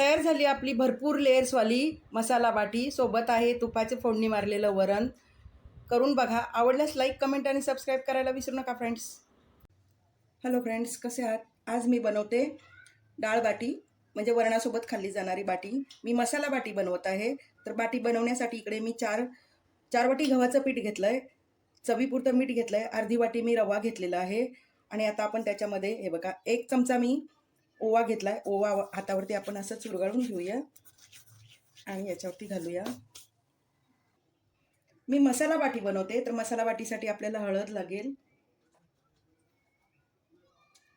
तयार झाली आपली भरपूर लेयर्सवाली मसाला बाटी. सोबत आहे तुपाचे फोडणी मारलेलं वरण. करून बघा. आवडल्यास लाईक, कमेंट आणि सबस्क्राईब करायला विसरू नका फ्रेंड्स. हॅलो फ्रेंड्स, कसे आहात? आज मी बनवते डाळ बाटी, म्हणजे वरणासोबत खाल्ली जाणारी बाटी. मी मसाला बाटी बनवत आहे. तर बाटी बनवण्यासाठी इकडे मी चार वाटी गव्हाचं पीठ घेतलं आहे, चवीपुरतं मीठ घेतलं आहे, अर्धी वाटी मी रवा घेतलेला आहे. आणि आता आपण त्याच्यामध्ये हे बघा 1 चमचा मी ओवा घेतला आहे. ओवा हातावरती आपण असं चुरगाळून घेऊया आणि याच्यावरती घालूया. मी मसाला बाटी बनवते, तर मसाला बाटीसाठी आपल्याला हळद लागेल,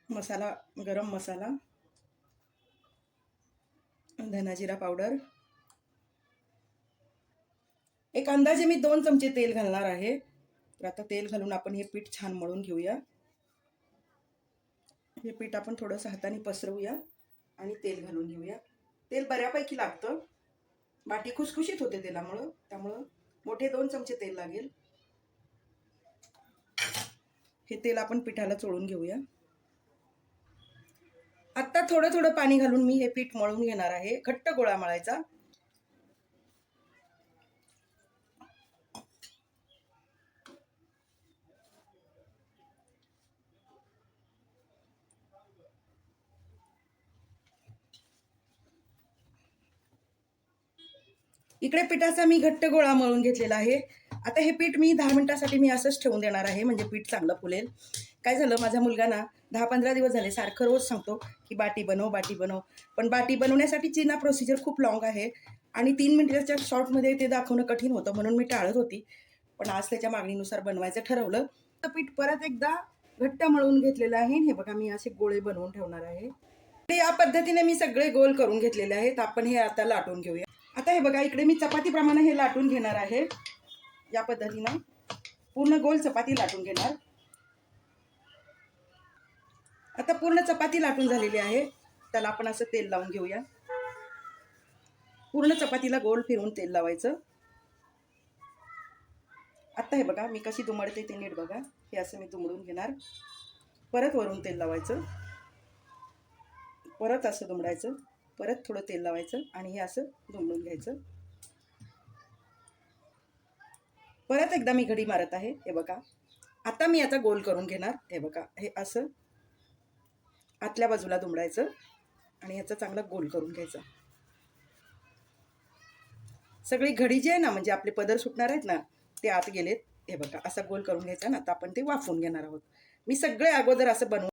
मसाला गरम मसाला, धना जिरा पावडर, एक अंदाजे मी 2 चमचे तेल घालणार आहे. तर आता तेल घालून आपण हे पीठ छान मळून घेऊया. हे पीठ आपण थोडंसं हाताने पसरवूया आणि तेल घालून घेऊया. तेल बऱ्यापैकी लागतं, बाटी खुसखुशीत होते तेलामुळं, त्यामुळं मोठे 2 चमचे तेल लागेल. हे तेल आपण पिठाला चोळून घेऊया. आत्ता थोडं थोडं पाणी घालून मी हे पीठ मळून घेणार आहे. घट्ट गोळा मळायचा. इकडे पिठाचा मी घट्ट गोळा मळून घेतलेला आहे. आता हे पीठ मी 10 मिनिटासाठी मी असंच ठेवून देणार आहे, म्हणजे पीठ चांगलं फुलेल. काय झालं, माझा मुलगा ना 10-15 दिवस झाले सारखं रोज सांगतो की बाटी बनव, बाटी बनव. पण बाटी बनवण्यासाठीची ना प्रोसिजर खूप लॉंग आहे आणि 3 मिनिटाच्या शॉर्टमध्ये ते दाखवणं कठीण होतं, म्हणून मी टाळत होती. पण आज त्याच्या मागणीनुसार बनवायचं ठरवलं. तर पीठ परत एकदा घट्ट मळून घेतलेलं आहे. हे बघा, मी असे गोळे बनवून ठेवणार आहे. ते या पद्धतीने मी सगळे गोल करून घेतलेले आहेत. आपण हे आता लाटून घेऊया. आता हे बघा, इकडे मी चपातीप्रमाणे हे लाटून घेणार आहे. या पद्धतीनं पूर्ण गोल चपाती लाटून घेणार. आता पूर्ण चपाती लाटून झालेली आहे. त्याला आपण असं तेल लावून घेऊया. पूर्ण चपातीला गोल फिरवून तेल लावायचं. आता हे बघा, मी कशी दुमडते ते नीट बघा. हे असं मी दुमडून घेणार. परत वरून तेल लावायचं, परत असं दुमडायचं, परत थोडं तेल लावायचं आणि हे असं दुमडून घ्यायचं. परत एकदा मी घडी मारत आहे. हे बघा, आता मी आता गोल करून घेणार. हे बघा, हे असं आतल्या बाजूला दुमडायचं आणि ह्याचा चांगला गोल करून घ्यायचा. सगळी घडी जी आहे ना, म्हणजे आपले पदर सुटणार आहेत ना, ते आत गेलेत. हे बघा, असा गोल करून घ्यायचा ना. आता आपण ते वाफवून घेणार आहोत. मी सगळे अगोदर असं बनवून